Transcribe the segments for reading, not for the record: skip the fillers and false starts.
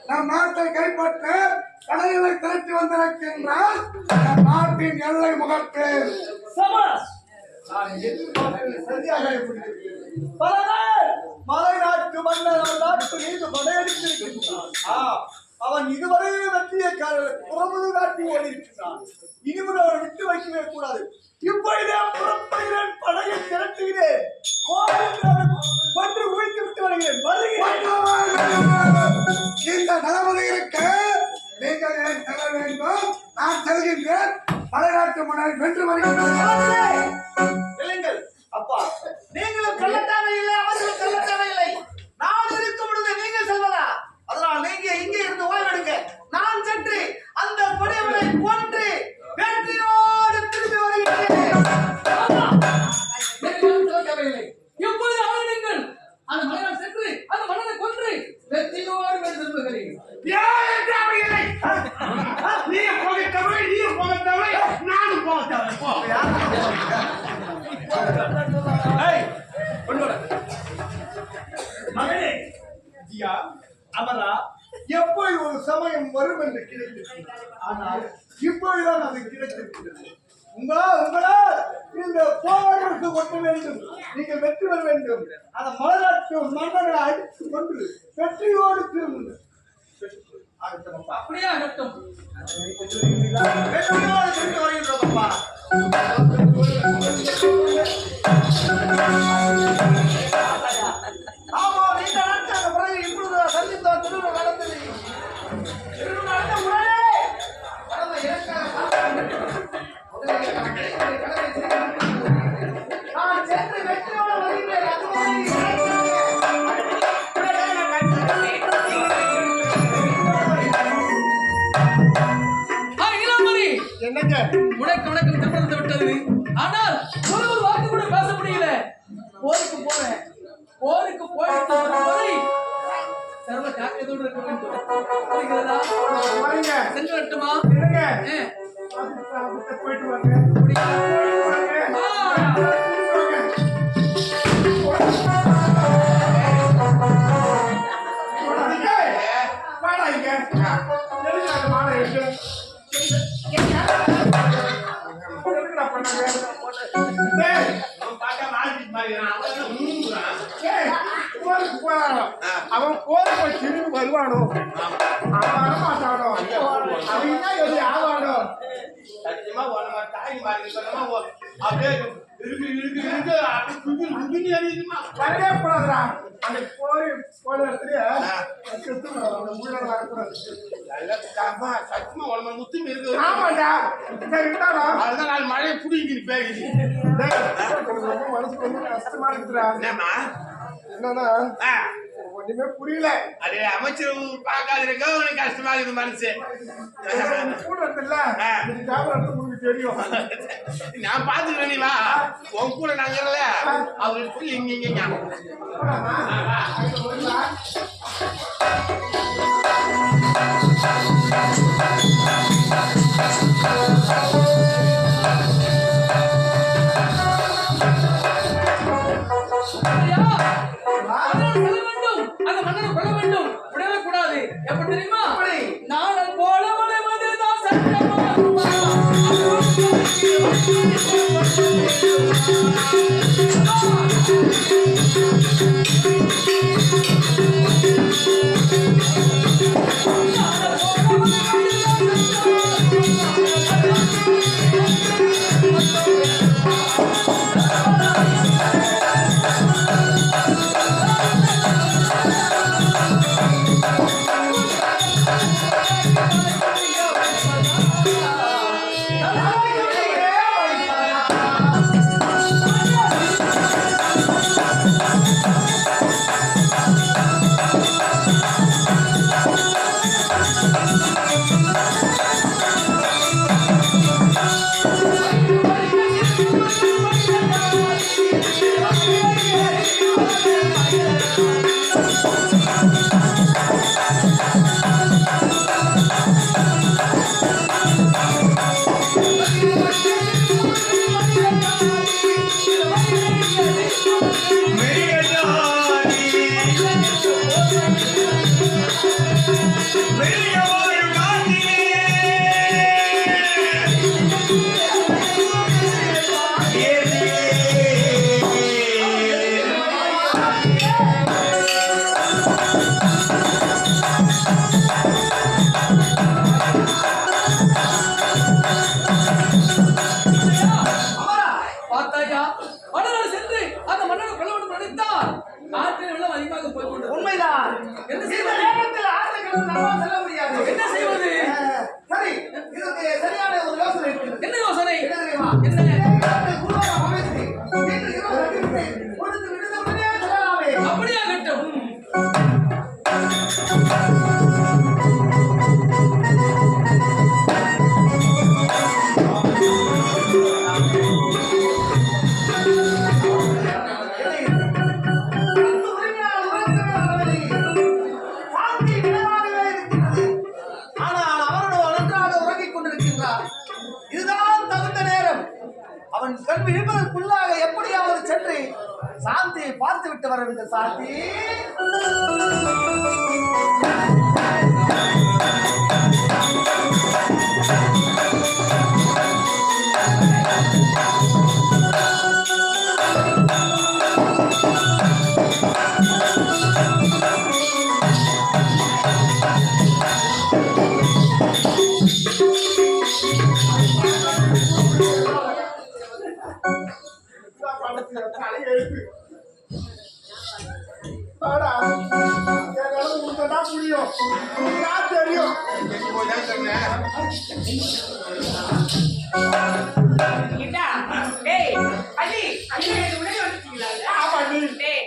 நம் நாட்டை கைப்பற்ற கடைகளை திரட்டி வந்திருக்கின்றால் நாட்டின் எல்லை முகத்தில் மலை நாட்டு மன்னர் நாட்டு மீது படையெடுத்திருக்கின்றான். அவன் இதுவரையில் வெற்றியை புறமுது காட்டி ஓடி இருக்கிறான். இனிமேல் அவனை விட்டு வைக்கவே கூடாது. இப்பொழுதே புறப்படுகிறேன், படையை திரட்டுகிறேன், கொன்று குவித்து விட்டு வருகிறேன். இந்த நலமுறை இருக்க நீங்கள் ஏன் செல்ல வேண்டும்? நான் செல்கின்றேன். மலைநாட்டு மன்னர் வென்று வருகின்றேன். அப்பா, நீங்களும் கள்ளத்தானே இல்லை, அவர்களும் கள்ளத்தானே இல்லை. நான் இருக்கும் பொழுது நீங்கள் செல்வதா? அதனால் நீங்க இங்கே இருந்து ஓய்வெடுங்க. நான் சென்று அந்த கொடியவனை கொன்று வெற்றியோடு திரும்பி வருகிறேன். எப்பொழுது அவரை நீங்கள் அந்த மன்னனை சென்று அந்த மன்னனை கொன்று வெற்றியோடு திரும்புகிறீர்கள். நானும் போகிறேன். மகனே ஜியா, அமரா, எப்போது ஒரு சமயம் வரும் என்று கிடைத்தது. ஆனால் இப்பொழுதுதான் அது கிடைத்திருக்கிறது. உங்களால் இந்த போராட்டத்தை ஒட்ட வேண்டும். நீங்கள் வெற்றி பெற வேண்டும். அந்த மலராட்டு மன்னரை அடித்து கொண்டு வெற்றியோடு திரும்புங்கள். அப்படியே ஆகட்டும். ஆமா, நீங்க நடத்த பிறகு இப்பொழுது சந்தித்த திருமணம் நடந்தது. திருமணம் நடந்த உடனே நான் சென்று வெற்றியோடு வருகிறேன். என்னங்க உனக்கு உனக்கு திருமணத்தை விட்டது. ஆனால் ஒரு வார்த்தை கூட பேச முடியல. போருக்கு போறேன், போருக்கு போயிட்டு வரை சர்வ ஜாக்கிரதையோடு இருக்க வேண்டும். புரிகிறதா? சென்று வரட்டுமா? போயிட்டு வாங்க. அவன் போய் திரும்பி வருவானோ? மாட்டானோ? அவன் எது ஆவானோ? சத்தியமா தாய் மாதிரி அப்படியே வரவே கூடாதுடா. அந்த போய் சத்தியமா உன முத்தும் இருக்கு. ஆமாண்டா. சரி இருந்தாலும் அதுதான் நாலு மழையை புடிங்கிட்டு பேசி மனசுக்கு ரொம்ப கஷ்டமா இருக்குதுடா. என்னன்னா ஒண்ணுமே புரியல. அதே அமைச்சர் பார்க்காதிருக்க உனக்கு கஷ்டமா இருக்குது மனசு. கூட இருக்குல்ல, உங்களுக்கு தெரியும். நான் பாத்துக்கிறேன். நீ வா, உன் கூட நாங்க அவருக்கு இங்க கோயிலுக்கு நம்ம செல்ல முடியாது. என்ன செய்வது? சரி, இதுக்கு சரியான ஒரு யோசனை இருக்கிறது. என்ன யோசனை? என்ன தெரியுமா? என்ன? இந்த குருவாக அமைத்து, இன்று இரவு ரத்தினத்தை கொடுத்து விடுத்த உடனே செல்லலாமே. அப்படியாகட்டும். இந்த உரிமையான உறவினர்களை சாந்தி நிலவாகவே இருக்கிறது. ஆனால் அவனோ நன்றாக உறங்கிக் கொண்டிருக்கின்றான். இதுதான் தகுந்த நேரம். அவன் கண் விழிப்பதற்குள்ளாக எப்படியாவது சென்று சாந்தியை பார்த்து விட்டு வர வேண்டும். சாந்தி, இதா, டேய், அண்ணி, அண்ணி எனக்கு முன்னாடி வந்துட்டீங்களா? டேய்,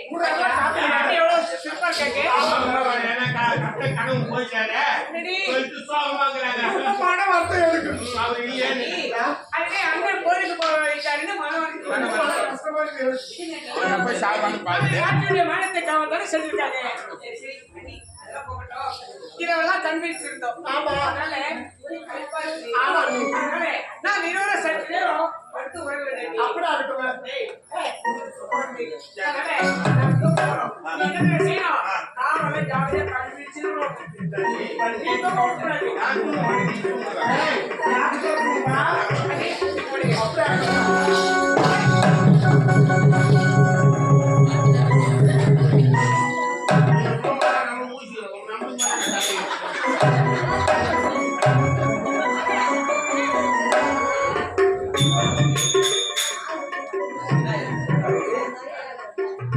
அண்ணி எவ்வளவு சூப்பரா கேக்கு. கனவு போயிட்டாரு என்னடி? சொல்லிட்டு சோகமாக்குறாங்க. மன வார்த்தை எனக்கு அவர் இல்லையேன்னு அண்ணே, அண்ணன் கோயிலுக்கு போக வைத்தாருன்னு மனம் வந்து கஷ்டமா இருக்கு. அவரை போய் சாப்பாடு பார்த்து நாட்டுடைய மானத்தை காவல்தானே சொல்லியிருக்காங்க. சரி, சரி, அண்ணி, அதெல்லாம் போகட்டும். இரவெல்லாம் கன்வின்ஸ் இருந்தோம். அதனால கடுப்பா இருக்கு. அதனால நான் இருவரும் சற்று நேரம் படுத்து உறங்குறேன். அப்படியே இருக்கட்டும். டேய், அதனால நான் தூங்குறோம். நீ என்ன தெரியுமா செய்யணும்? காவலை ஜாலியா கன்வின்ஸ் நீ தூங்க கூடாது.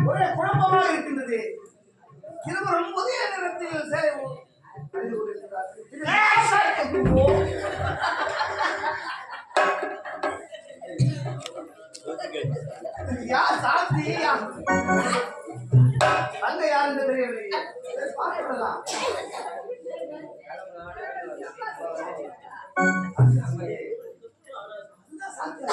ஒரே குழப்பமாக இருக்கின்றது. இருவரும் புதிய நேரத்தில் சேரும். அறிந்து கொண்டிருக்கிறார்கள். இது யார் சாந்தி? அங்க யாருன்னு தெரியவில்லையே. சரி, பார்த்துவிடலாம். இந்த சாந்தி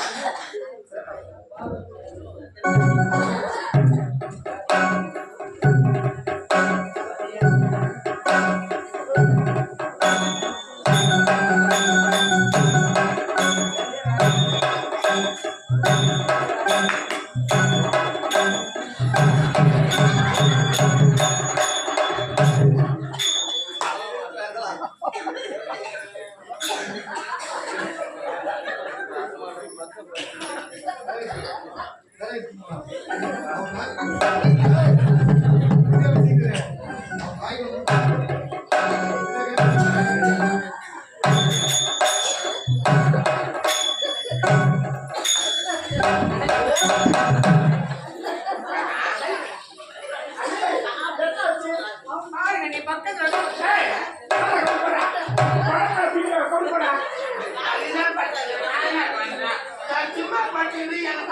பாருங்க, நீ பக்கத்துல வந்து- ஏய், அதுதான் பார்த்தது. நான் வந்தேன். நான் சும்மா பட்டுது எனக்கு